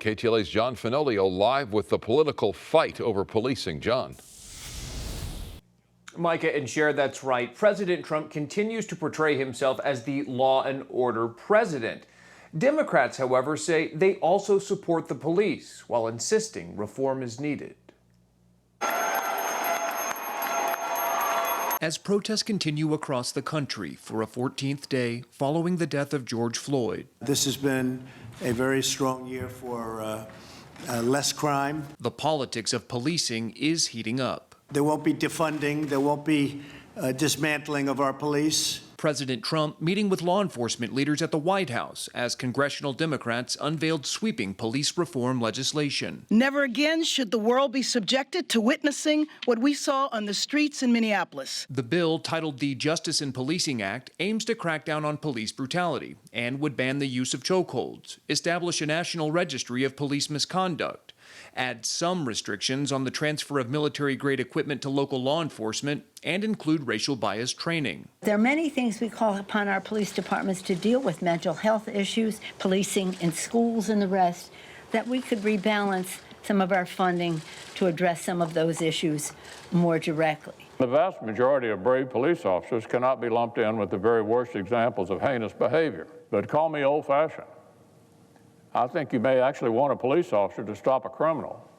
KTLA's John Fenolio live with the political fight over policing. John. Micah and Cher, that's right. President Trump continues to portray himself as the law and order president. Democrats, however, say they also support the police while insisting reform is needed. As protests continue across the country for a 14th day following the death of George Floyd. This has been a very strong year for less crime. The politics of policing is heating up. There won't be defunding, there won't be dismantling of our police. President Trump meeting with law enforcement leaders at the White House as congressional Democrats unveiled sweeping police reform legislation. Never again should the world be subjected to witnessing what we saw on the streets in Minneapolis. The bill, titled the Justice in Policing Act, aims to crack down on police brutality and would ban the use of chokeholds, establish a national registry of police misconduct, add some restrictions on the transfer of military-grade equipment to local law enforcement, and include racial bias training. There are many things we call upon our police departments to deal with: mental health issues, policing in schools, and the rest, that we could rebalance some of our funding to address some of those issues more directly. The vast majority of brave police officers cannot be lumped in with the very worst examples of heinous behavior. But call me old-fashioned. I think you may actually want a police officer to stop a criminal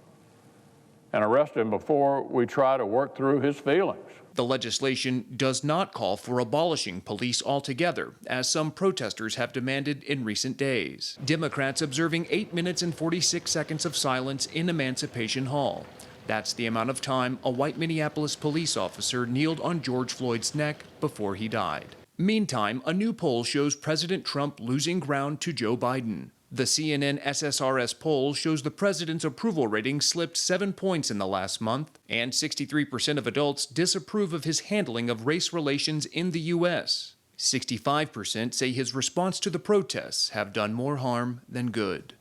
and arrest him before we try to work through his feelings. The legislation does not call for abolishing police altogether, as some protesters have demanded in recent days. Democrats observing 8 minutes and 46 seconds of silence in Emancipation Hall. That's the amount of time a white Minneapolis police officer kneeled on George Floyd's neck before he died. Meantime, a new poll shows President Trump losing ground to Joe Biden. The CNN SSRS poll shows the president's approval rating slipped 7 points in the last month, and 63% of adults disapprove of his handling of race relations in the U.S. 65% say his response to the protests have done more harm than good.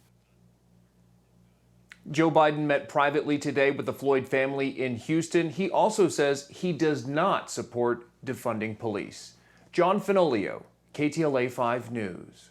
Joe Biden met privately today with the Floyd family in Houston. He also says he does not support defunding police. John Fenolio, KTLA 5 News.